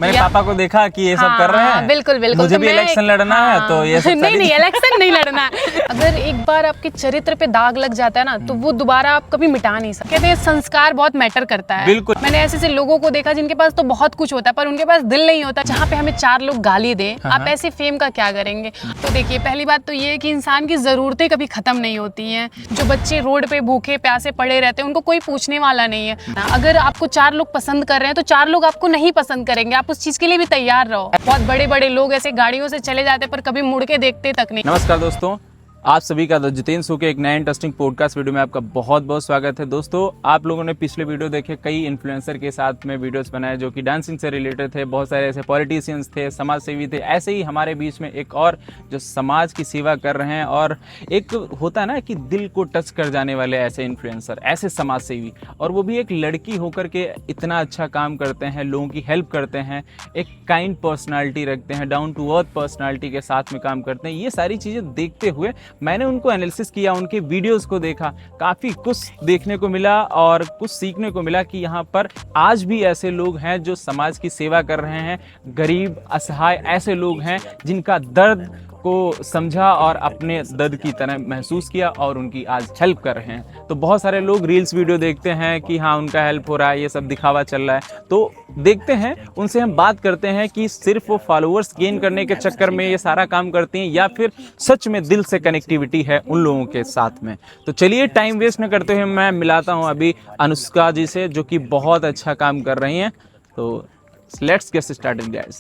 मैंने पापा को देखा कि ये सब कर रहे हैं। बिल्कुल बिल्कुल। मुझे भी इलेक्शन लड़ना है तो ये सब नहीं इलेक्शन नहीं लड़ना है। अगर एक बार आपके चरित्र पे दाग लग जाता है ना तो वो दोबारा आप कभी मिटा नहीं सकते। कहते हैं संस्कार बहुत मैटर करता है। बिल्कुल। मैंने ऐसे लोगों को देखा जिनके पास तो बहुत कुछ होता है पर उनके पास दिल नहीं होता। जहाँ पे हमें 4 लोग गाली दे, आप ऐसे फेम का क्या करेंगे। तो देखिए पहली बात तो ये है कि इंसान की जरूरतें कभी खत्म नहीं होती हैं। जो बच्चे रोड पे भूखे प्यासे पड़े रहते हैं उनको कोई पूछने वाला नहीं है। अगर आपको 4 लोग पसंद कर रहे हैं तो 4 लोग आपको नहीं पसंद करेंगे। आप उस चीज के लिए भी तैयार रहो। बहुत बड़े बड़े लोग ऐसे गाड़ियों से चले जाते पर कभी मुड़ के देखते तक नहीं। नमस्कार दोस्तों, आप सभी का जितेंद्र सू के एक नए इंटरेस्टिंग पॉडकास्ट वीडियो में आपका बहुत बहुत स्वागत है। दोस्तों, आप लोगों ने पिछले वीडियो देखे, कई इन्फ्लुएंसर के साथ में वीडियोस बनाए जो कि डांसिंग से रिलेटेड थे। बहुत सारे ऐसे पॉलिटिशियंस थे, समाज सेवी थे। ऐसे ही हमारे बीच में एक और जो समाज की सेवा कर रहे हैं और एक होता है ना कि दिल को टच कर जाने वाले ऐसे इन्फ्लुएंसर, ऐसे समाज सेवी, और वो भी एक लड़की होकर के इतना अच्छा काम करते हैं, लोगों की हेल्प करते हैं, एक काइंड पर्सनालिटी रखते हैं, डाउन टू अर्थ पर्सनालिटी के साथ में काम करते हैं। ये सारी चीज़ें देखते हुए मैंने उनको एनालिसिस किया, उनके वीडियोस को देखा, काफ़ी कुछ देखने को मिला और कुछ सीखने को मिला कि यहाँ पर आज भी ऐसे लोग हैं जो समाज की सेवा कर रहे हैं। गरीब असहाय ऐसे लोग हैं जिनका दर्द को समझा और अपने दर्द की तरह महसूस किया और उनकी आज हेल्प कर रहे हैं। तो बहुत सारे लोग रील्स वीडियो देखते हैं कि हाँ उनका हेल्प हो रहा है, ये सब दिखावा चल रहा है, तो देखते हैं, उनसे हम बात करते हैं कि सिर्फ वो फॉलोअर्स गेन करने के चक्कर में ये सारा काम करती हैं या फिर सच में दिल से कनेक्टिविटी है उन लोगों के साथ में। तो चलिए टाइम वेस्ट न करते हुए मैं मिलाता हूँ अभी अनुष्का जी से, जो कि बहुत अच्छा काम कर रही हैं। तो let's get started guys.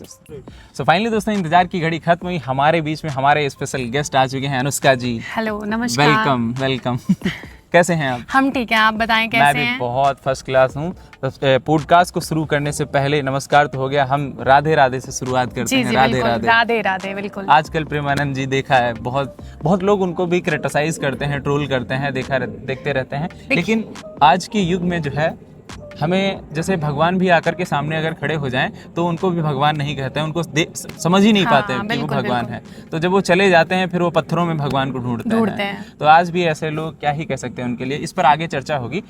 So finally दोस्तों, इंतजार की घड़ी खत्म हुई। हमारे बीच में हमारे स्पेशल गेस्ट आ चुके हैं, अनुष्का जी। हेलो, नमस्कार। Welcome welcome. कैसे हैं आप? हम ठीक हैं, आप बताएं कैसे हैं? मैं भी बहुत फर्स्ट क्लास हूँ। पॉडकास्ट को शुरू करने से पहले नमस्कार तो हो गया, हम राधे राधे से शुरुआत करते हैं। राधे राधे राधे राधे। बिल्कुल। आजकल प्रेमानंद जी देखा है, बहुत लोग उनको भी क्रिटिसाइज करते हैं, ट्रोल करते हैं, देखते रहते हैं। लेकिन आज के युग में जो है, हमें जैसे भगवान भी आकर के सामने अगर खड़े हो जाएं तो उनको भी भगवान नहीं कहते हैं, उनको समझ ही नहीं पाते कि वो भगवान है। तो जब वो चले जाते हैं फिर वो पत्थरों में भगवान को ढूंढते हैं। तो आज भी ऐसे लोग क्या ही कह सकते हैं उनके लिए, इस पर आगे चर्चा होगी।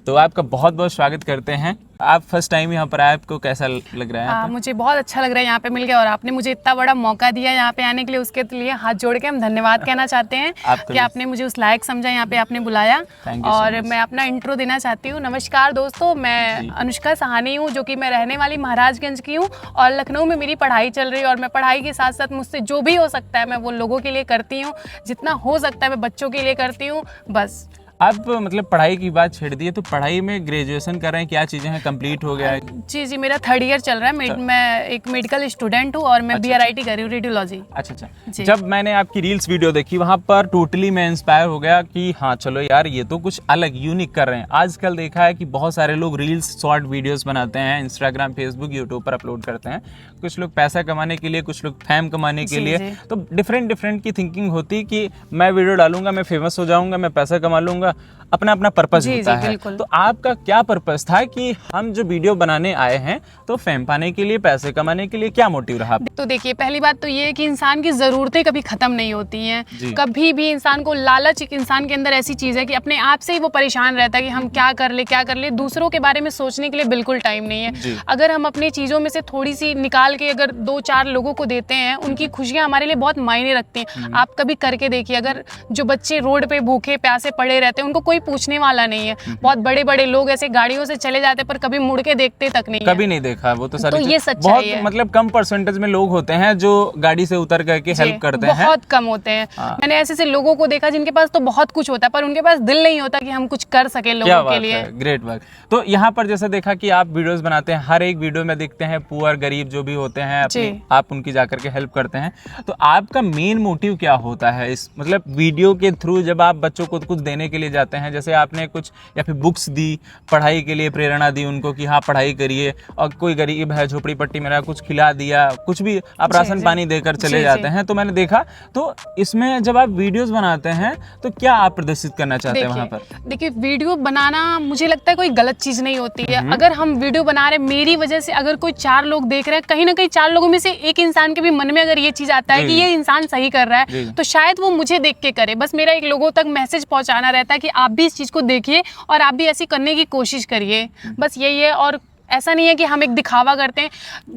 तो आपका बहुत बहुत स्वागत करते हैं। आप फर्स्ट टाइम यहाँ पर आए, आपको कैसा लग रहा है? मुझे बहुत अच्छा लग रहा है यहाँ पे मिल के, और आपने मुझे इतना बड़ा मौका दिया यहाँ पे आने के लिए, उसके लिए हाथ जोड़ के हम धन्यवाद कहना चाहते हैं कि आपने मुझे उस लायक समझा, यहाँ पे आपने बुलाया। और मैं अपना इंट्रो देना चाहती हूँ। नमस्कार दोस्तों, मैं अनुष्का सहानी हूँ, जो कि मैं रहने वाली महाराजगंज की हूँ और लखनऊ में मेरी पढ़ाई चल रही है। और मैं पढ़ाई के साथ साथ मुझसे जो भी हो सकता है मैं वो लोगों के लिए करती हूँ, जितना हो सकता है मैं बच्चों के लिए करती हूँ। बस आप मतलब पढ़ाई की बात छेड़ दी है, तो पढ़ाई में ग्रेजुएशन कर रहे हैं, क्या चीज़ें हैं, कंप्लीट हो गया है? जी, मेरा 3rd ईयर चल रहा है। मैं एक मेडिकल स्टूडेंट हूँ और मैं BRIT कर रही हूँ, रेडियोलॉजी। अच्छा। जब मैंने आपकी रील्स वीडियो देखी, वहाँ पर टोटली मैं इंस्पायर हो गया कि हाँ चलो यार, ये तो कुछ अलग यूनिक कर रहे हैं। आजकल देखा है कि बहुत सारे लोग रील्स शॉर्ट वीडियोस बनाते हैं, इंस्टाग्राम, फेसबुक, यूट्यूब पर अपलोड करते हैं। कुछ लोग पैसा कमाने के लिए, कुछ लोग फेम कमाने के लिए। तो डिफरेंट की थिंकिंग होती कि मैं वीडियो डालूंगा, मैं फेमस हो जाऊंगा, मैं पैसा कमा लूंगा, अपना अपना पर्पस होता है। तो आपका क्या पर्पस था कि हम जो वीडियो बनाने आए हैं तो फेम पाने के लिए, पैसे कमाने के लिए, क्या मोटिव रहा? तो देखिए पहली बात तो ये है कि इंसान की जरूरतें कभी खत्म नहीं होती हैं। कभी भी इंसान को लालच, इंसान के अंदर ऐसी चीज है कि अपने आप से ही वो परेशान रहता है कि हम क्या कर ले। दूसरों के बारे में सोचने के लिए बिल्कुल टाइम नहीं है। अगर हम अपनी चीजों में से थोड़ी सी निकाल के अगर 2-4 लोगों को देते हैं, उनकी खुशियां हमारे लिए बहुत मायने रखती हैं। आप कभी करके देखिए, अगर जो बच्चे रोड पे भूखे प्यासे पड़े रहते हैं उनको कोई पूछने वाला नहीं है। बहुत बड़े बड़े लोग ऐसे गाड़ियों से चले जाते पर कभी मुड़ के देखते तक नहीं, कभी नहीं देखा। वो तो सारी ये सच्चाई है। मतलब कम परसेंटेज में लोग होते हैं जो गाड़ी से उतर करके हेल्प करते हैं, बहुत कम होते हैं। मैंने ऐसे लोगों को देखा जिनके पास तो बहुत कुछ होता है पर उनके पास दिल नहीं होता कि हम कुछ कर सके लोगों के लिए। Great work. तो यहाँ पर जैसे देखा कि आप वीडियोस बनाते हैं, हर एक वीडियो में देखते हैं पुअर, गरीब जो भी होते हैं, आप उनकी जाकर के हेल्प करते हैं। तो आपका मेन मोटिव क्या होता है इस मतलब वीडियो के थ्रू? जब आप बच्चों को कुछ देने के लिए जाते हैं, जैसे आपने कुछ या फिर बुक्स दी, पढ़ाई के लिए प्रेरणा दी उनको कि हाँ पढ़ाई करिए, और कोई गरीब है झोपड़ी पट्टी में रहा, कुछ खिला दिया, कुछ भी आप राशन पानी देकर चले जाते हैं। तो मैंने देखा, तो इसमें जब आप वीडियोस बनाते हैं तो क्या आप प्रदर्शित करना चाहते हैं वहाँ पर? देखिए वीडियो बनाना मुझे लगता है कोई गलत चीज नहीं होती है। अगर हम वीडियो बना रहे, मेरी वजह से अगर कोई 4 लोग देख रहे हैं, कहीं ना कहीं 4 लोगों में से एक इंसान के भी मन में अगर ये चीज आता है कि ये इंसान सही कर रहा है, तो शायद वो मुझे देख के करे। बस मेरा एक लोगों तक मैसेज पहुंचाना रहता है कि आप भी इस चीज को देखिए और आप भी ऐसी करने की कोशिश करिए, बस यही है। और ऐसा नहीं है कि हम एक दिखावा करते हैं,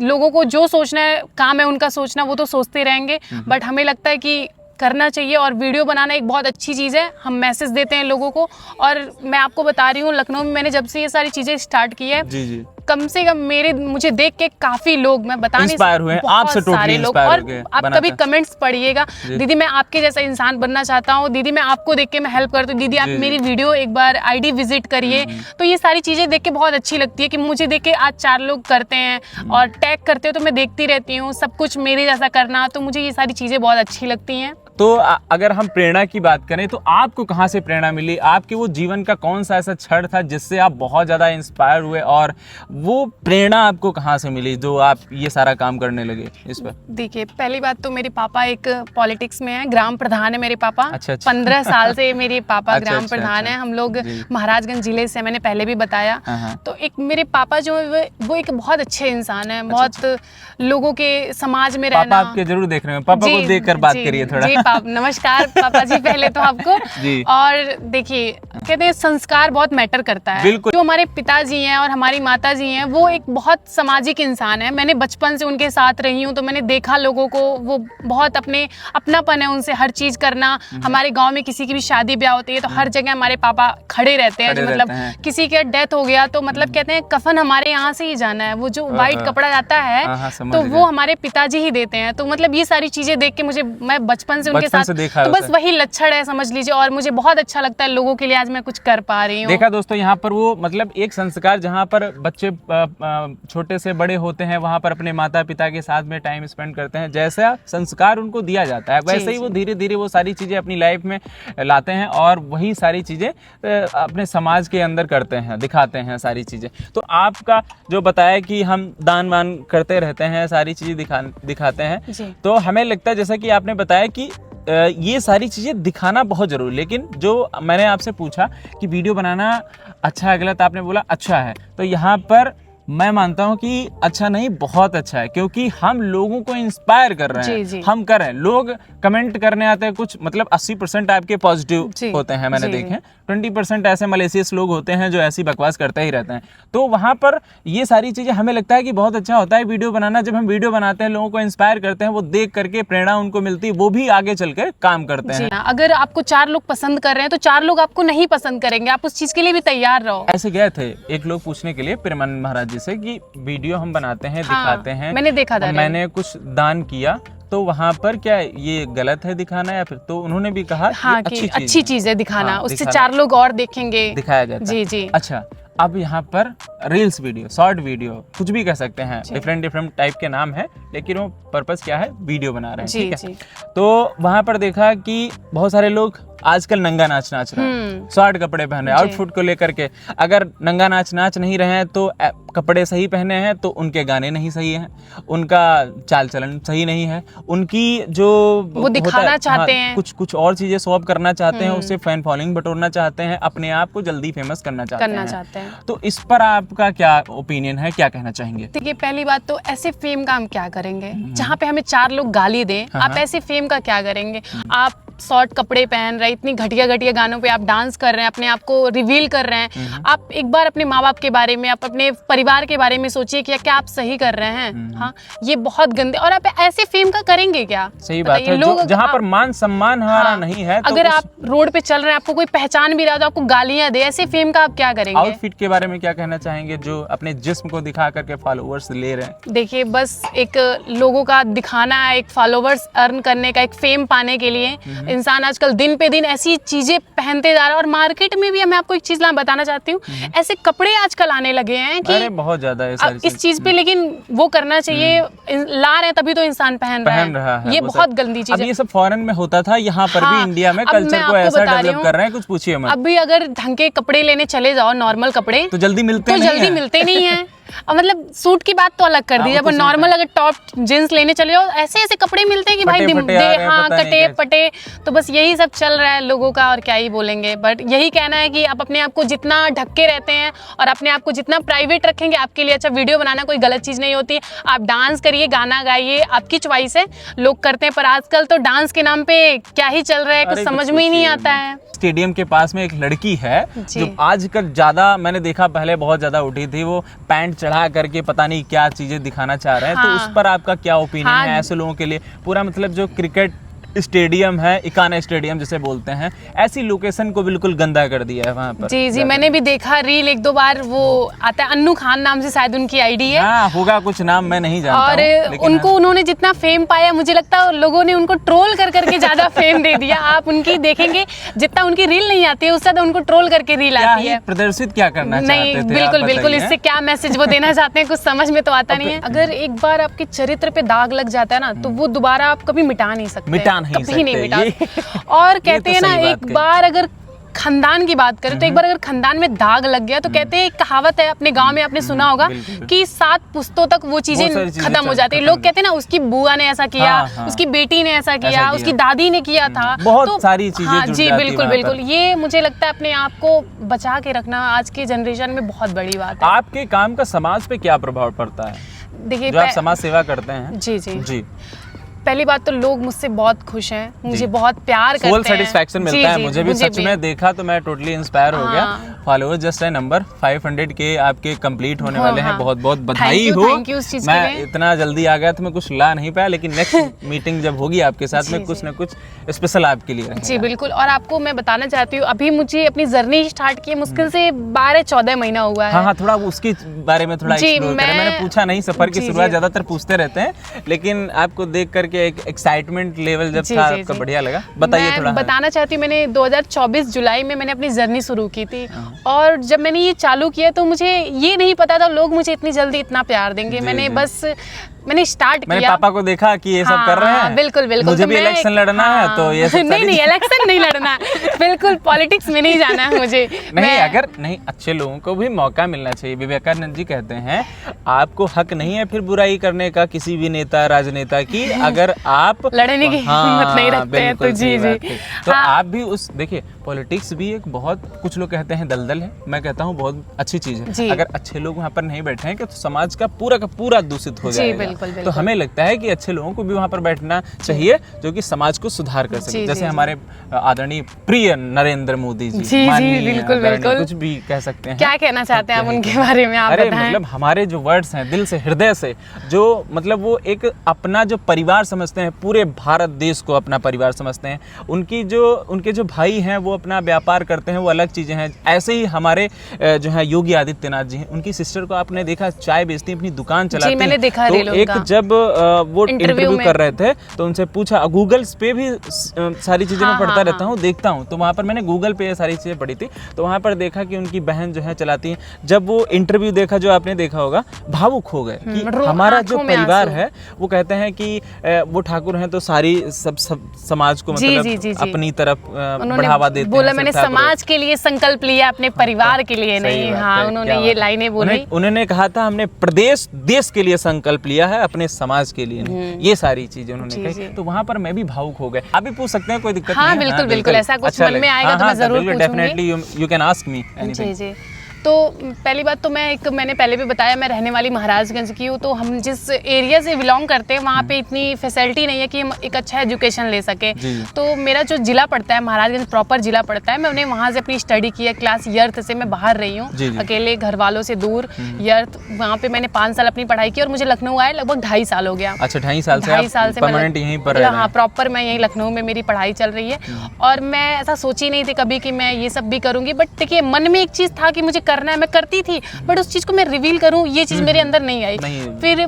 लोगों को जो सोचना है, काम है उनका सोचना, वो तो सोचते रहेंगे, बट हमें लगता है कि करना चाहिए। और वीडियो बनाना एक बहुत अच्छी चीज़ है, हम मैसेज देते हैं लोगों को। और मैं आपको बता रही हूँ, लखनऊ में मैंने जब से ये सारी चीज़ें स्टार्ट की है, जी कम से कम मुझे देख के काफ़ी लोग, मैं बता नहीं इंस्पायर हुए, आपसे सारे लोग। और आप कभी कमेंट्स पढ़िएगा, दीदी मैं आपके जैसा इंसान बनना चाहता हूँ, दीदी मैं आपको देख के मैं हेल्प करती हूँ, दीदी आप मेरी वीडियो एक बार आईडी विजिट करिए। तो ये सारी चीज़ें देख के बहुत अच्छी लगती है कि मुझे देख के आज 4 लोग करते हैं और टैग करते हैं, तो मैं देखती रहती हूँ सब कुछ मेरे जैसा करना, तो मुझे ये सारी चीज़ें बहुत अच्छी लगती हैं। तो अगर हम प्रेरणा की बात करें तो आपको कहाँ से प्रेरणा मिली? आपके वो जीवन का कौन सा ऐसा क्षण था जिससे आप बहुत ज़्यादा इंस्पायर हुए, और वो प्रेरणा आपको कहाँ से मिली जो आप ये सारा काम करने लगे इस पर? देखिए, पहली बात तो मेरे पापा एक पॉलिटिक्स में है, ग्राम प्रधान है मेरे पापा। अच्छा। 15 साल से मेरे पापा अच्छा, ग्राम प्रधान है। हम लोग महाराजगंज जिले से, मैंने पहले भी बताया। तो एक मेरे पापा जो है वो एक बहुत अच्छे इंसान है, बहुत लोगों के समाज में रहना। पापा आपके जरूर देख रहे हैं, पापा को देखकर बात करिए थोड़ा। नमस्कार पापा जी पहले तो आपको। और देखिए, कहते हैं संस्कार बहुत मैटर करता है। जो हमारे पिताजी हैं और हमारी माता जी हैं, वो एक बहुत सामाजिक इंसान है। मैंने बचपन से उनके साथ रही हूँ, तो मैंने देखा लोगों को, वो बहुत अपनापन है उनसे, हर चीज करना। हमारे गांव में किसी की भी शादी ब्याह होती है तो हर जगह हमारे पापा खड़े रहते हैं। मतलब किसी के डेथ हो गया तो मतलब कहते हैं कफन हमारे यहाँ से ही जाना है, वो जो व्हाइट कपड़ा जाता है तो वो हमारे पिताजी ही देते हैं। तो मतलब ये सारी चीजें देख के मैं बचपन से उनके साथ, तो बस वही लक्षण है समझ लीजिए। और मुझे बहुत अच्छा लगता है लोगों के लिए आज मैं कुछ कर पा रही हूँ। देखा दोस्तों, यहाँ पर वो मतलब एक संस्कार, जहाँ पर बच्चे छोटे से बड़े होते हैं, वहाँ पर अपने माता पिता के साथ में टाइम स्पेंड करते हैं, जैसा संस्कार उनको दिया जाता है वैसे ही वो धीरे धीरे वो सारी चीजें अपनी लाइफ में लाते हैं, और वही सारी चीजें अपने समाज के अंदर करते हैं, दिखाते हैं सारी चीजें। तो आपका जो बताया कि हम दान वान करते रहते हैं, सारी चीजें दिखाते हैं, तो हमें लगता है जैसा कि आपने बताया कि ये सारी चीज़ें दिखाना बहुत ज़रूरी। लेकिन जो मैंने आपसे पूछा कि वीडियो बनाना अच्छा है गलत, आपने बोला अच्छा है, तो यहाँ पर मैं मानता हूँ कि अच्छा नहीं, बहुत अच्छा है, क्योंकि हम लोगों को इंस्पायर कर रहे हैं। जी। हम कर रहे हैं, लोग कमेंट करने आते हैं, कुछ मतलब 80% आपके पॉजिटिव होते हैं, मैंने देखे। 20% ऐसे मलेशियस लोग होते हैं जो ऐसी बकवास करते ही रहते हैं। तो वहाँ पर ये सारी चीज़ें हमें लगता है कि बहुत अच्छा होता है वीडियो बनाना। जब हम वीडियो बनाते हैं, लोगों को इंस्पायर करते हैं, वो देख करके प्रेरणा उनको मिलती है, वो भी आगे चल कर काम करते हैं। अगर आपको 4 लोग पसंद कर रहे हैं तो 4 लोग आपको नहीं पसंद करेंगे, आप उस चीज के लिए भी तैयार रहो। ऐसे गए थे एक लोग पूछने के लिए प्रेमानंद महाराज जी से कि वीडियो हम बनाते हैं, दिखाते हैं, मैंने देखा था, मैंने कुछ दान किया, तो वहाँ पर क्या ये गलत है दिखाना या फिर? तो उन्होंने भी कहा हाँ, कि अच्छी चीज है दिखाना, उससे 4 लोग और देखेंगे, दिखाया जाता है। जी। अच्छा, अब यहाँ पर रील्स वीडियो, शॉर्ट वीडियो, कुछ भी कह सकते हैं, डिफरेंट टाइप के नाम है, लेकिन वो पर्पस क्या है, वीडियो बना रहे हैं, ठीक है। तो वहाँ पर देखा कि बहुत सारे लोग आजकल नंगा नाच रहे हैं, शॉर्ट कपड़े पहने, आउटफिट को लेकर के। अगर नंगा नाच नहीं रहे हैं तो कपड़े सही पहने हैं तो उनके गाने नहीं सही हैं, उनका चाल चलन सही नहीं है, उनकी जो वो दिखाना चाहते हैं, कुछ और चीजें शो ऑफ करना चाहते हैं, उससे फैन फॉलोइंग बटोरना चाहते हैं, अपने आप को जल्दी फेमस करना चाहते हैं। तो इस पर आपका क्या ओपिनियन है, क्या कहना चाहेंगे? देखिए, पहली बात तो ऐसे फेम का हम क्या करेंगे जहाँ पे हमें 4 लोग गाली दें। आप ऐसे फेम का क्या करेंगे? आप शॉर्ट कपड़े पहन रहे हैं, इतनी घटिया गानों पे आप डांस कर रहे हैं, अपने आप को रिवील कर रहे हैं। आप एक बार अपने माँ बाप के बारे में, आप अपने परिवार के बारे में सोचिए कि क्या आप सही कर रहे हैं। हाँ, ये बहुत गंदे। और आप ऐसे फेम का करेंगे क्या? सही बात है, लोग जहाँ पर मान सम्मान हमारा नहीं है, तो अगर आप रोड पे चल रहे हैं, आपको कोई पहचान भी रहा तो आपको गालियां दे, ऐसे फेम का आप क्या करेंगे? आउटफिट के बारे में क्या कहना चाहेंगे, जो अपने जिस्म को दिखा करके फॉलोअर्स ले रहे हैं? देखिए, बस एक लोगों का दिखाना है, एक फॉलोअर्स अर्न करने का, एक फेम पाने के लिए इंसान आजकल दिन पे दिन ऐसी चीजें पहनते जा रहा है। और मार्केट में भी मैं आपको एक चीज बताना चाहती हूँ, ऐसे कपड़े आजकल आने लगे हैं कि बहुत ज्यादा इस चीज पे, लेकिन वो करना चाहिए, ला रहे हैं तभी तो इंसान पहन रहा है। ये बहुत गंदी चीज है। ये सब फॉरेन में होता था, यहाँ पर भी इंडिया में कल्चर को ऐसा डेवलप कर रहे हैं, कुछ पूछिए मत। अभी अगर ढंग के कपड़े लेने चले जाओ, नॉर्मल कपड़े, तो जल्दी मिलते नहीं है। और मतलब सूट की बात तो अलग कर दी, जब नॉर्मल अगर टॉप जींस लेने चले जाओ, ऐसे ऐसे कपड़े मिलते हैं कि भाई कटे पटे। तो बस यही सब चल रहा है लोगों का, और क्या ही बोलेंगे। बट यही कहना है कि आप अपने आप को जितना ढक के रहते हैं और अपने आप को जितना प्राइवेट रखेंगे, आपके लिए अच्छा। वीडियो बनाना कोई गलत चीज नहीं होती, आप डांस करिए, गाना गाइए, आपकी चॉइस है, लोग करते हैं। पर आजकल तो डांस के नाम पे क्या ही चल रहा है, कुछ समझ में ही नहीं आता है। स्टेडियम के पास में एक लड़की है जो आजकल ज्यादा मैंने देखा, पहले बहुत ज्यादा उठी थी, वो पैंट चढ़ा करके पता नहीं क्या चीजें दिखाना चाह रहे हैं, तो उस पर आपका क्या ओपिनियन है? ऐसे लोगों के लिए पूरा मतलब जो क्रिकेट स्टेडियम है, इकाना स्टेडियम जिसे बोलते हैं, ऐसी लोकेशन को बिल्कुल गंदा कर दिया है वहाँ पर। जी मैंने भी देखा रील 1-2 बार, वो आता है अन्नू खान नाम से शायद उनकी आईडी है। हाँ, होगा कुछ नाम, मैं नहीं जानता और उनको उन्होंने जितना फेम पाया, मुझे लगता है लोगों ने उनको ट्रोल कर करके ज्यादा फेम दे दिया। आप उनकी देखेंगे, जितना उनकी रील नहीं आती है उससे ज्यादा उनको ट्रोल करके रील आती है। प्रदर्शित क्या करना नहीं, चाहते थे? बिल्कुल इससे क्या मैसेज वो देना चाहते हैं कुछ समझ में तो आता नहीं है। अगर एक बार आपके चरित्र पे दाग लग जाता है ना, तो वो दोबारा आप कभी मिटा नहीं सकते, कभी नहीं मिटा। और कहते हैं ना, एक बार अगर खानदान की बात करें तो एक बार अगर खानदान में दाग लग गया तो कहते हैं, एक कहावत है अपने गांव में आपने सुना होगा कि 7 पुश्तों तक वो चीजें खत्म हो जाती है। लोग कहते हैं ना, उसकी बुआ ने ऐसा किया, उसकी बेटी ने ऐसा किया, उसकी दादी ने किया था, बहुत सारी चीजें। हाँ जी बिल्कुल, ये मुझे लगता है अपने आप को बचा के रखना आज के जनरेशन में बहुत बड़ी बात है। आपके काम का समाज पे क्या प्रभाव पड़ता है? देखिए, जो आप समाज सेवा करते हैं। जी पहली बात तो लोग मुझसे बहुत खुश हैं, मुझे बहुत प्यार करते हैं, फुल सेटिस्फैक्शन मिलता है। मुझे भी सच में देखा तो मैं टोटली इंस्पायर हो गया। फॉलोअर्स जस्ट है नंबर 500 के आपके कंप्लीट होने वाले हैं। बहुत बहुत बधाई हो। मैं इतना जल्दी आ गया तो मैं कुछ ला नहीं पाया, लेकिन नेक्स्ट मीटिंग जब होगी आपके साथ में कुछ ना कुछ स्पेशल आपके लिए रहेगा। जी बिल्कुल। और आपको मैं बताना चाहती हूँ, अभी मुझे अपनी जर्नी स्टार्ट की मुश्किल से 12-14 महीना हुआ है। हाँ, थोड़ा उसके बारे में थोड़ा एक्सप्लोर करें। मैंने पूछा नहीं, सफर की शुरुआत ज्यादातर पूछते रहते हैं, लेकिन आपको देख करके एक एक्साइटमेंट लेवल जब था आपका बढ़िया लगा। बताइए थोड़ा। बताना चाहती हूँ, मैंने 2024 जुलाई में मैंने अपनी जर्नी शुरू की थी, और जब मैंने ये चालू किया तो मुझे ये नहीं पता था लोग मुझे इतनी जल्दी इतना प्यार देंगे। मैंने स्टार्ट किया। मैंने पापा को देखा कि ये सब कर रहे हैं। बिल्कुल मुझे भी इलेक्शन लड़ना है, तो ये सब नहीं इलेक्शन नहीं लड़ना है, बिल्कुल पॉलिटिक्स में नहीं जाना है मुझे। नहीं, अच्छे लोगों को भी मौका मिलना चाहिए। विवेकानंद जी कहते हैं, आपको हक नहीं है फिर बुराई करने का किसी भी नेता राजनेता की, अगर आप लड़ने की हिम्मत नहीं रखते हैं तो। जी तो आप भी उस देखिए, पॉलिटिक्स भी एक बहुत, कुछ लोग कहते हैं दलदल है, मैं कहता हूँ बहुत अच्छी चीज है। अगर अच्छे लोग वहाँ पर नहीं बैठे हैं तो समाज का पूरा दूषित हो जाएगा। तो हमें लगता है कि अच्छे लोगों को भी वहाँ पर बैठना चाहिए, जो कि समाज को सुधार कर सके। जैसे हमारे आदरणीय प्रिय नरेंद्र मोदी जी, बिल्कुल कुछ भी कह सकते हैं। क्या कहना चाहते हैं आप उनके बारे में? आप बताएं। मतलब हमारे जो वर्ड्स हैं दिल से, हृदय से, जो मतलब वो एक अपना जो परिवार समझते हैं, पूरे भारत देश को अपना परिवार समझते हैं। उनके जो भाई हैं वो अपना व्यापार करते हैं, वो अलग चीजें हैं। ऐसे ही हमारे जो है योगी आदित्यनाथ जी हैं, उनकी सिस्टर को आपने देखा चाय बेचती, अपनी दुकान चलाती। मैंने देखा। तो एक जब वो इंटरव्यू कर रहे थे तो उनसे पूछा, गूगल पे भी सारी चीजें मैं पढ़ता रहता हूँ, देखता हूँ, तो वहाँ पर मैंने गूगल पे सारी चीजें पढ़ी थी, तो वहाँ पर देखा कि उनकी बहन जो है चलाती है। जब वो इंटरव्यू देखा, जो आपने देखा होगा, भावुक हो गए कि हमारा जो परिवार है, वो कहते हैं कि वो ठाकुर हैं तो सारी सब समाज को मतलब अपनी तरफ बढ़ावा देते हैं। बोला मैंने समाज के लिए संकल्प लिया, अपने परिवार के लिए नहीं। हाँ, उन्होंने ये लाइनें बोली। उन्होंने कहा था, हमने प्रदेश देश के लिए संकल्प लिया है, अपने समाज के लिए नहीं। ये सारी चीजें उन्होंने कही, तो वहाँ पर मैं भी भावुक हो गए। आप भी पूछ सकते हैं, कोई दिक्कत नहीं है। बिल्कुल ऐसा कुछ मन में आएगा तो मैं जरूर पूछूंगी। Definitely you can ask me anything. जी। तो पहली बात तो मैंने पहले भी बताया, मैं रहने वाली महाराजगंज की हूँ। तो हम जिस एरिया से बिलोंग करते हैं वहाँ पे इतनी फैसिलिटी नहीं है कि हम एक अच्छा एजुकेशन ले सके। तो मेरा जो जिला पड़ता है, महाराजगंज प्रॉपर जिला पड़ता है, मैंने वहाँ से अपनी स्टडी की है। क्लास यर्थ से मैं बाहर रही हूँ, अकेले घर वालों से दूर यर्थ। वहाँ पे मैंने 5 साल अपनी पढ़ाई की, और मुझे लखनऊ आए लगभग 2.5 साल हो गया। अच्छा, 2.5 साल से परमानेंट यहीं पर? हाँ, प्रॉपर मैं यहीं लखनऊ में मेरी पढ़ाई चल रही है। और मैं ऐसा सोची नहीं थी कभी कि मैं ये सब भी करूँगी, बट देखिए मन में एक चीज़ था कि मुझे करना है, मैं करती थी, बट उस चीज को मैं रिवील करूं ये चीज मेरे अंदर नहीं आई। फिर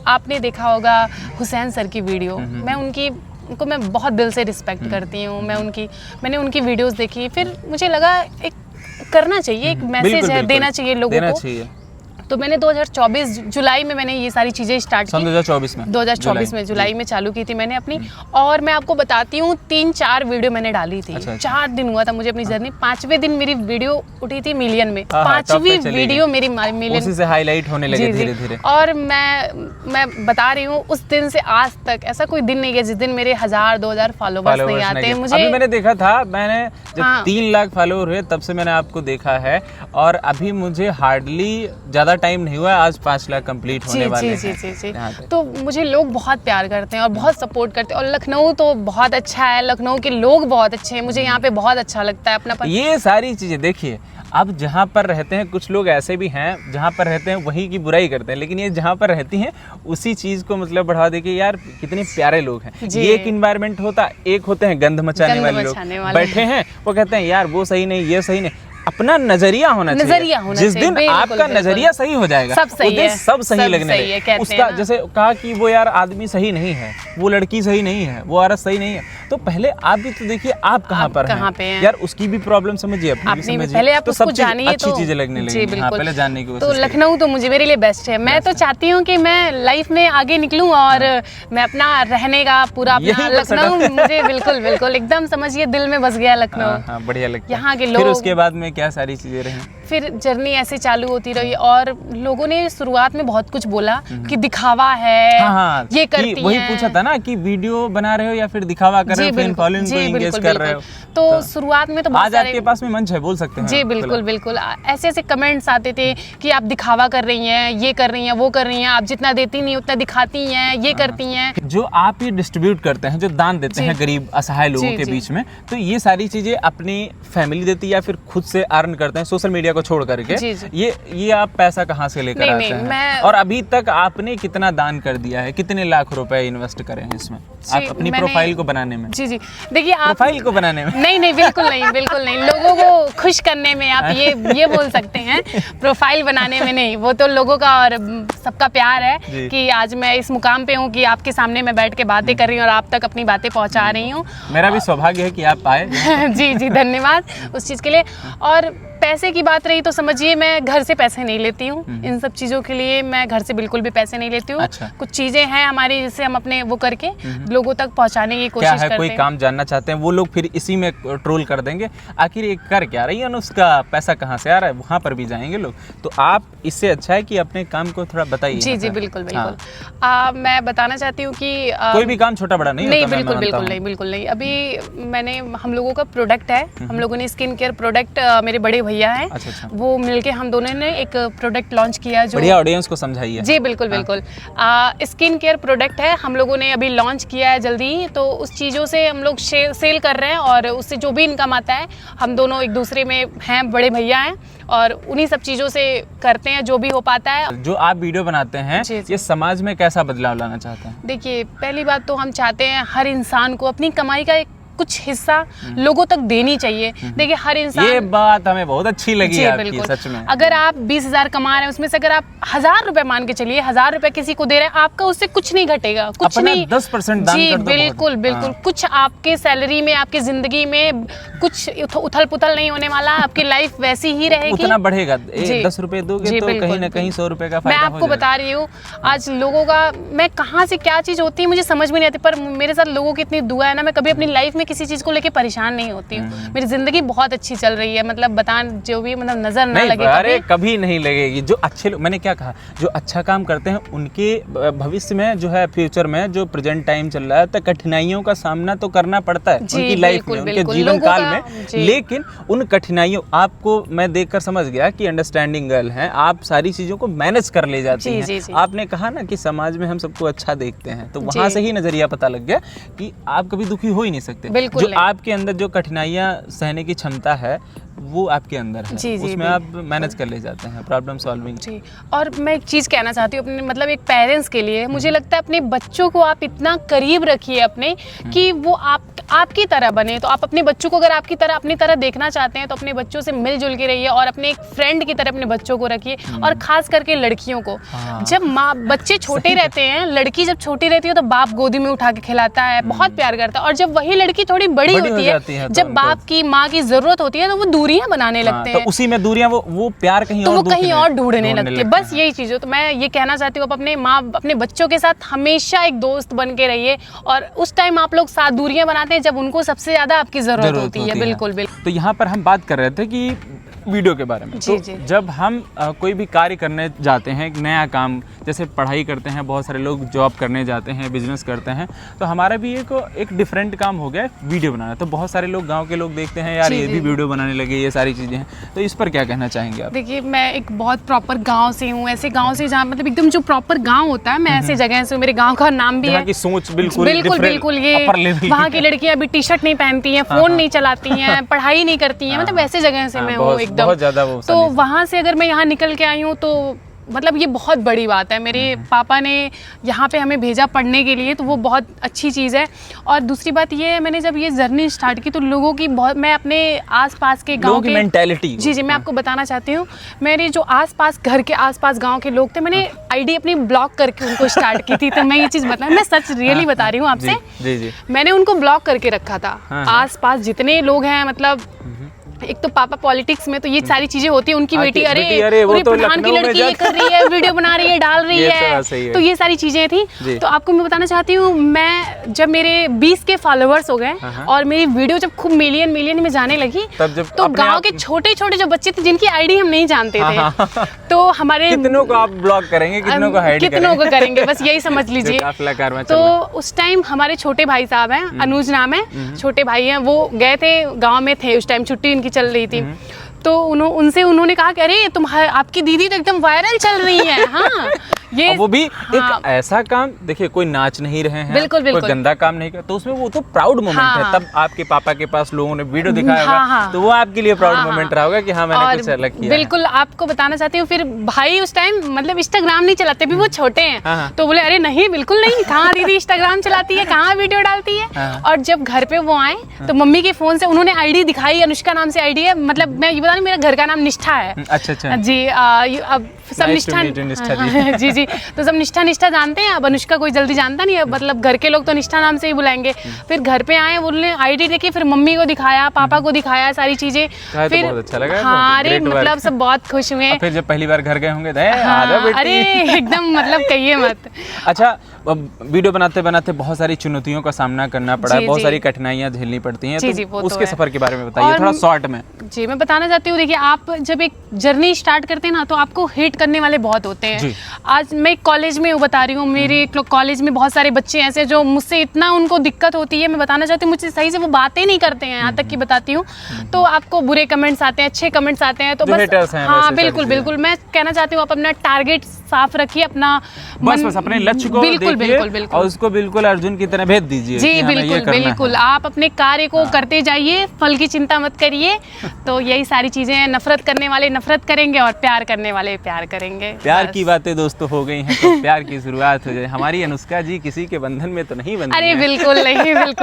आपने देखा होगा हुसैन सर की वीडियो, मैं उनको मैं बहुत दिल से रिस्पेक्ट करती हूँ। मैंने उनकी वीडियोस देखी, फिर मुझे लगा एक करना चाहिए, एक मैसेज है, देना चाहिए लोगों को। तो मैंने 2024 जुलाई में मैंने ये सारी चीज़ें स्टार्ट की। 2024 में जुलाई में चालू की थी मैंने अपनी। और मैं आपको बताती हूँ 3-4 वीडियो मैंने डाली थी। 4 दिन हुआ था मुझे अपनी जर्नी। 5वें दिन मेरी वीडियो उठी थी मिलियन में। 5वीं वीडियो मेरी मिलियन, उसी से हाईलाइट होने लगे धीरे-धीरे। और मैं बता रही हूँ उस दिन से आज तक ऐसा कोई दिन नहीं है जिस दिन मेरे 1000-2000 फॉलोवर्स नहीं आते। मुझे अभी मैंने देखा था, मैंने जब 3 लाख फॉलोवर हुए तब से मैंने आपको देखा है, और अभी मुझे हार्डली ज्यादा टाइम नहीं हुआ, आज 5 लाख कंप्लीट होने वाले हैं। तो मुझे लोग बहुत प्यार करते हैं और बहुत सपोर्ट करते हैं। और लखनऊ तो बहुत अच्छा है, लखनऊ के लोग बहुत अच्छे हैं, मुझे यहाँ पे बहुत अच्छा लगता है अपना। ये सारी चीजें देखिए, अब जहाँ पर रहते हैं कुछ लोग ऐसे भी हैं, जहाँ पर रहते हैं वहीं की बुराई करते हैं, लेकिन ये जहाँ पर रहती हैं उसी चीज़ को मतलब बढ़ा दे कि यार कितने प्यारे लोग हैं। ये एक इन्वायरमेंट होता, एक होते हैं गंध मचाने वाले लोग बैठे हैं, वो कहते हैं यार वो सही नहीं, ये सही नहीं। अपना नजरिया होना चाहिए। जिस दिन आपका नजरिया सही हो जाएगा सब सही है, सब सही लगने लगेगा। उसका जैसे कहा कि वो यार आदमी सही नहीं है, वो लड़की सही नहीं है, वो औरत सही नहीं है, तो पहले आप भी तो देखिए आप कहाँ पर हैं यार, उसकी भी प्रॉब्लम समझिए, अपनी भी समझिए, पहले आप तो उसको सब जानिए, अच्छी चीजें लगने लगेंगी। हाँ, पहले जानने की कोशिश। तो लखनऊ तो मुझे मेरे लिए बेस्ट है। मैं तो चाहती हूँ कि मैं लाइफ में आगे निकलूँ और मैं अपना रहने का पूरा अपना लखनऊ, मुझे बिल्कुल बिल्कुल एकदम समझिए दिल में बस गया लखनऊ। बढ़िया लगता है। यहाँ के लोग, फिर उसके बाद में क्या सारी चीजें रही? फिर जर्नी ऐसे चालू होती रही और लोगों ने शुरुआत में बहुत कुछ बोला कि दिखावा है। हाँ, ये करती हैं। वही पूछा था ना कि वीडियो बना रहे हो या फिर दिखावा कर रहे हो, फैन फॉलोइंग को एंगेज कर रहे हो। तो शुरुआत में तो आज आपके पास में मंच है, बोल सकते हैं। जी बिल्कुल बिल्कुल, ऐसे ऐसे कमेंट्स आते थे कि आप दिखावा कर रही हैं, ये कर रही हैं, वो कर रही हैं, आप जितना देती नहीं उतना दिखाती हैं, ये करती हैं। जो आप ये डिस्ट्रीब्यूट करते हैं, जो दान देते हैं गरीब असहाय लोगों के बीच में, तो ये सारी चीजें अपनी फैमिली देती है या फिर खुद से अर्न करते हैं सोशल मीडिया को छोड़ करके? ये आप पैसा कहाँ से लेकर आते हैं? और अभी तक आपने कितना दान कर दिया है, कितने लाख रुपए इन्वेस्ट करे हैं इसमें, आप अपनी प्रोफाइल को बनाने में? जी जी, देखिए आप प्रोफाइल को बनाने में नहीं बिल्कुल नहीं, बिल्कुल नहीं, लोगों को खुश करने में आप ये बोल सकते हैं, प्रोफाइल बनाने में नहीं। वो तो लोगों का और सबका प्यार है कि आज मैं इस मुकाम पे हूँ कि आपके सामने मैं बैठ के बातें कर रही हूँ और आप तक अपनी बातें पहुँचा रही हूँ। मेरा भी सौभाग्य है कि आप आए। जी जी, धन्यवाद उस चीज़ के लिए। और पैसे की बात रही तो समझिए मैं घर से पैसे नहीं लेती हूँ, इन सब चीज़ों के लिए मैं घर से बिल्कुल भी पैसे नहीं लेती हूँ। अच्छा। कुछ चीज़ें हैं हमारी जिससे हम अपने वो करके लोगों तक पहुँचाने की कोशिश करते हैं। कोई काम जानना चाहते हैं वो लोग फिर इसी में ट्रोल कर देंगे, आखिर ये कर क्या रही है, उसका पैसा कहाँ से आ रहा है, वहाँ पर भी जाएंगे लोग। तो आप इससे अच्छा है कि अपने काम को थोड़ा बताइए। जी जी बिल्कुल बिल्कुल। मैं बताना चाहती हूँ कि कोई भी काम छोटा बड़ा नहीं होता। बिल्कुल बिल्कुल नहीं, बिल्कुल नहीं। अभी हम लोगों का प्रोडक्ट है, हम लोगों ने स्किन केयर प्रोडक्ट, मेरे बड़े भैया हैं, वो मिलके हम दोनों ने एक प्रोडक्ट लॉन्च किया जो बढ़िया ऑडियंस को समझाइए। जी बिल्कुल बिल्कुल, स्किन केयर प्रोडक्ट है, हम लोगों ने अभी लॉन्च किया है जल्दी ही। तो उस चीज़ों से हम लोग सेल कर रहे हैं और उससे जो भी इनकम आता है हम दोनों एक दूसरे में हैं, बड़े भैया हैं, और उन्हीं सब चीज़ों से करते हैं जो भी हो पाता है। जो आप वीडियो बनाते हैं ये समाज में कैसा बदलाव लाना चाहते हैं? देखिए, पहली बात तो हम चाहते हैं हर इंसान को अपनी कमाई का कुछ हिस्सा लोगों तक देनी चाहिए। देखिए हर इंसान, ये बात हमें बहुत अच्छी लगी आपकी, सच में। अगर आप 20,000 कमा रहे हैं, उसमें से अगर आप 1,000 रुपए मान के चलिए, 1,000 रुपए किसी को दे रहे हैं, आपका उससे कुछ नहीं घटेगा, कुछ नहीं, 10% दान कर दो। बिल्कुल बिल्कुल, कुछ आपके सैलरी में, आपकी जिंदगी में कुछ उथल पुथल नहीं होने वाला, आपकी लाइफ वैसी ही रहेगी। उतना बढ़ेगा, 10 रुपए दोगे तो कहीं ना कहीं 100 रुपए का फायदा। मैं आपको बता रही हूँ आज लोगों का, मैं कहाँ से क्या चीज होती है मुझे समझ में नहीं आती, पर मेरे साथ लोगों की इतनी दुआ है ना, मैं कभी अपनी लाइफ में किसी चीज को लेके परेशान नहीं होती हूँ। मेरी जिंदगी बहुत अच्छी चल रही है, मतलब जो भी मतलब नजर ना लगे, अरे कभी नहीं लगेगी। जो अच्छे लोग, मैंने क्या कहा, जो अच्छा काम करते हैं उनके भविष्य में जो है, फ्यूचर में जो प्रेजेंट टाइम चल रहा है, तो कठिनाइयों का सामना तो करना पड़ता है उनकी लाइफ में, उनके जीवन काल में। लेकिन उन कठिनाइयों, आपको मैं देखकर समझ गया कि अंडरस्टैंडिंग गर्ल हैं आप, सारी चीजों को मैनेज कर ले जाती हैं। आपने कहा ना कि समाज में हम सबको अच्छा देखते हैं, तो वहां से ही नजरिया पता लग गया कि आप कभी दुखी हो ही नहीं सकते। जो आपके अंदर जो कठिनाइयां सहने की क्षमता है वो आपके अंदर है, उसमें आप मैनेज कर ले जाते हैं, प्रॉब्लम सॉल्विंग। जी, और मैं एक चीज़ कहना चाहती हूँ अपने, मतलब एक पेरेंट्स के लिए, मुझे लगता है अपने बच्चों को आप इतना करीब रखिए अपने, कि वो आपकी तरह बने। तो आप अपने बच्चों को अगर आपकी तरह, अपनी तरह देखना चाहते हैं, तो अपने बच्चों से मिलजुल के रहिए और अपने एक फ्रेंड की तरह अपने बच्चों को रखिए। और खास करके लड़कियों को, जब बच्चे छोटे रहते हैं, लड़की जब छोटी रहती है तो बाप गोदी में उठा के खिलाता है, बहुत प्यार करता है, और जब वही लड़की थोड़ी बड़ी होती है, जब बाप की, माँ की जरूरत होती है, तो वो दूरियां बनाने लगते हैं। तो उसी में दूरियां, वो प्यार कहीं तो वो कहीं और ढूंढने लगती है। बस यही चीज है। तो मैं ये कहना चाहती हूँ, आप अपने बच्चों के साथ हमेशा एक दोस्त बन के रहिए, और उस टाइम आप लोग साथ दूरियां बनाते हैं जब उनको सबसे ज्यादा आपकी जरूरत होती है। बिल्कुल बिल्कुल। तो यहाँ पर हम बात कर रहे थे कि वीडियो के बारे में। तो जब हम कोई भी कार्य करने जाते हैं, एक नया काम, जैसे पढ़ाई करते हैं, बहुत सारे लोग जॉब करने जाते हैं, बिजनेस करते हैं, तो हमारा भी एक डिफरेंट काम हो गया वीडियो बनाना। तो बहुत सारे लोग, गांव के लोग देखते हैं यार ये भी वीडियो बनाने लगे, ये सारी चीज़ें हैं, तो इस पर क्या कहना चाहेंगे आप? देखिए, मैं एक बहुत प्रॉपर गाँव से हूँ, ऐसे गाँव से जहाँ मतलब एकदम जो प्रॉपर गाँव होता है, मैं ऐसे जगह से, मेरे गाँव का नाम भी है की सोच बिल्कुल बिल्कुल ये वहाँ की लड़कियाँ अभी टी शर्ट नहीं पहनती हैं, फोन नहीं चलाती हैं, पढ़ाई नहीं करती हैं, मतलब ऐसे जगह से मैं हूँ एकदम। एकदम बहुत ज्यादा वो तो वहाँ से अगर मैं यहाँ निकल के आई हूँ तो मतलब ये बहुत बड़ी बात है। मेरे पापा ने यहाँ पे हमें भेजा पढ़ने के लिए, तो वो बहुत अच्छी चीज़ है। और दूसरी बात ये है, मैंने जब ये जर्नी स्टार्ट की तो लोगों की बहुत, मैं अपने आसपास के गांव के मेंटालिटी, जी मैं आपको बताना चाहती हूँ, मेरे जो आसपास घर के आसपास गांव के लोग थे, मैंने आईडी अपनी ब्लॉक करके उनको स्टार्ट की थी। तो मैं ये चीज़ बता, मैं सच रियली बता रही हूँ आपसे, जी। मैंने उनको ब्लॉक करके रखा था। आसपास जितने लोग हैं, मतलब एक तो पापा पॉलिटिक्स में, तो ये सारी चीजें होती है। उनकी बेटी अरे वो तो प्रधान की लड़की ये कर रही है, वीडियो बना रही है, डाल रही है, तो ये सारी चीजें थी। तो आपको मैं बताना चाहती हूँ, मैं जब मेरे 20 के फॉलोअर्स हो गए और मेरी वीडियो जब खूब मिलियन में जाने लगी, तो गांव के छोटे छोटे जो बच्चे थे जिनकी आईडी हम नहीं जानते थे, तो हमारे कितनों को आप ब्लॉक करेंगे, कितनों को हाइड कितनों को करेंगे, बस यही समझ लीजिए। तो उस टाइम हमारे छोटे भाई साहब हैं, अनुज नाम है, छोटे भाई हैं, वो गए थे गाँव में थे उस टाइम, छुट्टी इनकी चल रही थी। तो उन्होंने कहा कि अरे आपकी दीदी तो एकदम वायरल चल रही है। हाँ, ये वो भी एक ऐसा काम, देखिए कोई नाच नहीं रहे हैं, बिल्कुल कोई गंदा काम नहीं कर, तो उसमें वो तो प्राउड मोमेंट है। तब आपके पापा के पास लोगों ने वीडियो दिखाया होगा, तो वो आपके लिए प्राउड मोमेंट रहा होगा कि हाँ मैंने कुछ अलग किया। बिल्कुल, आपको बताना चाहती हूँ, फिर भाई उस टाइम मतलब इंस्टाग्राम नहीं चलाते, भी वो छोटे हैं, तो बोले अरे नहीं बिल्कुल नहीं, कहाँ दीदी इंस्टाग्राम चलाती है, कहाँ वीडियो डालती है। और जब घर पे वो आए तो मम्मी के फोन से उन्होंने आईडी दिखाई, अनुष्का नाम से आईडी है, मतलब मैं ये बता रही हूँ, मेरा घर का नाम निष्ठा है। अच्छा जी, अब सब निष्ठा जी, तो सब निष्ठा जानते हैं। अब अनुष्का कोई जल्दी जानता नहीं है, मतलब घर के लोग तो निष्ठा नाम से ही बुलाएंगे। फिर घर पे आए, उन्होंने आईडी देखी, फिर मम्मी को दिखाया, पापा को दिखाया, सारी चीजें। फिर बहुत अच्छा लगा। हाँ, अरे मतलब सब बहुत खुश हुए। फिर जब पहली बार घर गए होंगे, अरे एकदम मतलब कहिए मत। अच्छा, वीडियो बनाते बनाते बहुत सारी चुनौतियों का सामना करना पड़ा, बहुत सारी कठिनाइयाँ झेलनी पड़ती हैं, तो उसके सफर के बारे में बताइए थोड़ा शॉर्ट में। जी मैं बताना चाहती हूँ, देखिए आप जब एक जर्नी स्टार्ट करते हैं ना, तो आपको हिट करने वाले बहुत होते हैं। आज मैं कॉलेज में बता रही हूँ, मेरे कॉलेज में बहुत सारे बच्चे ऐसे जो मुझसे इतना उनको दिक्कत होती है, मैं बताना चाहती हूँ, मुझसे सही से वो बातें नहीं करते हैं, यहाँ तक कि बताती हूँ। तो आपको बुरे कमेंट्स आते हैं, अच्छे कमेंट्स आते हैं, तो बस हाँ बिल्कुल मैं कहना चाहती हूँ, आप अपना टारगेट साफ रखिए, अपना बस अपने लक्ष्य को बिल्कुल और उसको बिल्कुल अर्जुन की तरह भेज दीजिए। जी बिल्कुल आप अपने कार्य को करते जाइए, फल की चिंता मत करिए। तो यही सारी चीजें हैं, नफरत करने वाले नफरत करेंगे और प्यार करने वाले प्यार करेंगे। प्यार की बातें दोस्तों हो गई हैं, तो प्यार की शुरुआत हो जाए। हमारी अनुष्का जी किसी के बंधन में तो नहीं बंधी। अरे बिल्कुल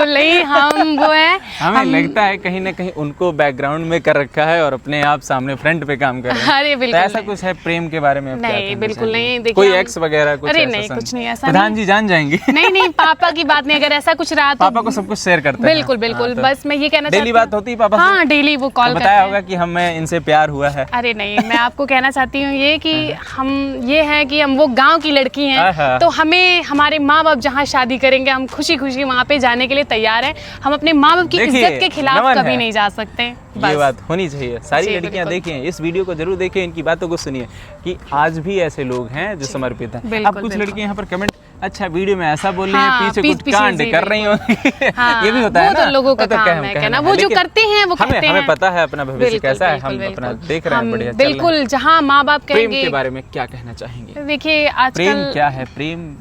नहीं, हम वो है, हमें लगता है कहीं ना कहीं उनको बैकग्राउंड में कर रखा है और अपने आप सामने फ्रंट पे काम कर रहे हैं। अरे बिल्कुल, ऐसा कुछ है प्रेम के बारे में? नहीं बिल्कुल नहीं, कोई एक्स वगैरह कुछ? अरे नहीं, कुछ नहीं ऐसा। प्रधान जी जान जाएंगे। नहीं पापा की बात नहीं, अगर ऐसा कुछ रहा तो पापा को सब कुछ शेयर करते हैं। बिल्कुल बस मैं ये कहना चाहती हूँ, डेली बात होती है पापा से? हाँ डेली वो कॉल बताया होगा कि हमें इनसे प्यार हुआ है। अरे नहीं, मैं आपको कहना चाहती हूँ ये कि हम ये है कि हम वो गांव की लड़की हैं, तो हमें हमारे माँ बाप जहाँ शादी करेंगे, हम खुशी खुशी वहाँ पे जाने के लिए तैयार हैं। हम अपने माँ बाप की इज्जत के खिलाफ कभी नहीं जा सकते। ये बात होनी चाहिए। सारी लड़कियां देखें, इस वीडियो को जरूर देखें, इनकी बातों को सुनिए कि आज भी ऐसे लोग हैं जो समर्पित हैं। अब कुछ लड़कियां यहाँ पर कमेंट, अच्छा वीडियो में ऐसा बोल रही है, पीछे कुछ कांड कर रही होंगी। ये भी होता है ना, वो तो लोगों का काम है कहना, वो जो करते हैं वो कहते हैं। हमें पता है अपना भविष्य कैसा है, हम अपना देख रहे हैं, बढ़िया चल रहा है। बिल्कुल, जहाँ माँ बाप कहेंगे। प्रेम के बारे में क्या कहना चाहेंगे? देखिए आजकल प्रेम क्या है? प्रेम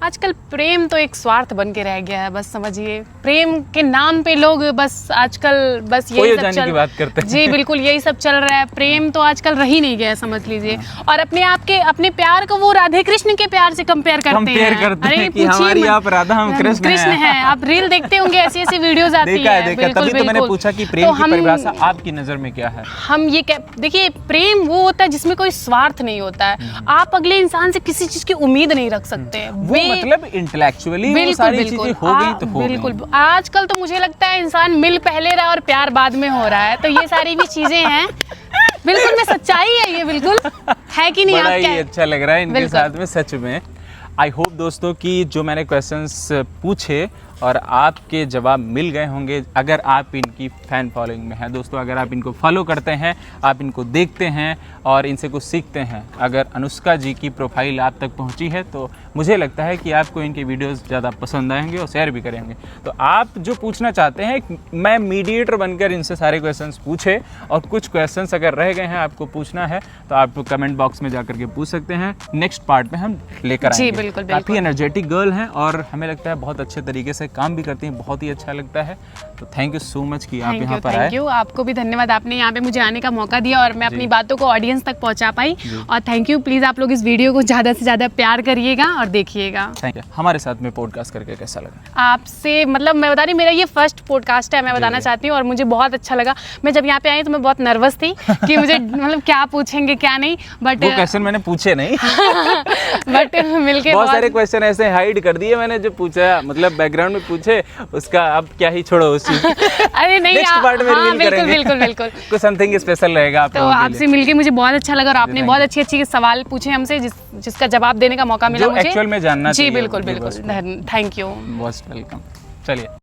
आजकल प्रेम तो एक स्वार्थ बन के रह गया है, बस समझिए। प्रेम के नाम पे लोग बस आजकल बस यही सब चल, की बात करते हैं। जी बिल्कुल यही सब चल रहा है। प्रेम तो आजकल रह ही नहीं गया, समझ लीजिए। और अपने आप के अपने प्यार को वो राधे कृष्ण के प्यार से कंपेयर करते हैं। अरे पूछिए, आप राधा हम कृष्ण हैं। आप रील देखते होंगे, ऐसी ऐसी वीडियोस आती है। तभी तो मैंने पूछा कि प्रेम की परिभाषा आपकी नजर में क्या है? हम ये देखिए, प्रेम वो होता है जिसमें कोई स्वार्थ नहीं होता है। आप अगले इंसान से किसी चीज की उम्मीद नहीं रख सकते। मतलब इंटेलेक्चुअली वो सारी चीजें हो गई तो हो बिल्कुल। आजकल तो मुझे लगता है इंसान मिल पहले रहा और प्यार बाद में हो रहा है, तो ये सारी भी चीजें हैं। बिल्कुल में सच्चाई है ये, बिल्कुल है कि नहीं? बड़ा ही अच्छा लग रहा है इनके साथ में, सच में। आई होप दोस्तों कि जो मैंने क्वेश्चंस पूछे और आपके जवाब मिल गए होंगे, अगर आप इनकी फ़ैन फॉलोइंग में हैं। दोस्तों अगर आप इनको फॉलो करते हैं, आप इनको देखते हैं और इनसे कुछ सीखते हैं, अगर अनुष्का जी की प्रोफाइल आप तक पहुंची है, तो मुझे लगता है कि आपको इनके वीडियोस ज़्यादा पसंद आएंगे और शेयर भी करेंगे। तो आप जो पूछना चाहते हैं, मैं मीडिएटर बनकर इनसे सारे क्वेश्चंस पूछे, और कुछ क्वेश्चंस अगर रह गए हैं आपको पूछना है तो आप कमेंट बॉक्स में जाकर के पूछ सकते हैं। नेक्स्ट पार्ट में हम लेकर आएंगे। काफ़ी एनर्जेटिक गर्ल हैं और हमें लगता है बहुत अच्छे तरीके से काम भी करती हैं, बहुत ही अच्छा लगता है। तो थैंक यू सो मच कि आप यहाँ पर आए। थैंक यू, आपको भी धन्यवाद, आपने यहाँ पे मुझे आने का मौका दिया और मैं अपनी बातों को ऑडियंस तक पहुँचा पाई। और थैंक यू, प्लीज़ आप लोग इस वीडियो को ज़्यादा से ज़्यादा प्यार करिएगा और देखिएगा। Thank you. हमारे साथ में पॉडकास्ट करके कैसा लगा? आपसे मतलब मैं बता रही, मेरा ये फर्स्ट पॉडकास्ट है, मैं बताना चाहती हूँ, और मुझे बहुत अच्छा लगा। मैं जब यहाँ पे आई तो मैं बहुत नर्वस थी कि मुझे मतलब क्या पूछेंगे क्या नहीं, बट वो क्वेश्चन मैंने पूछे नहीं बट मिलके बहुत सारे क्वेश्चन ऐसे हाइड कर दिए मैंने, जो पूछा मतलब बैकग्राउंड में पूछे, उसका अब क्या ही छोड़ो उस चीज अरे नहीं, नेक्स्ट पार्ट में रिवील करेंगे। बिल्कुल कुछ समथिंग स्पेशल रहेगा आप तो लोगों के आपसे मिलके मुझे बहुत अच्छा लगा और आपने बहुत अच्छी अच्छी सवाल पूछे हमसे, जिसका जवाब देने का मौका मिला जो मुझे एक्चुअल में जानना जी। चाहिए। बिल्कुल, थैंक यू, मोस्ट वेलकम। चलिए।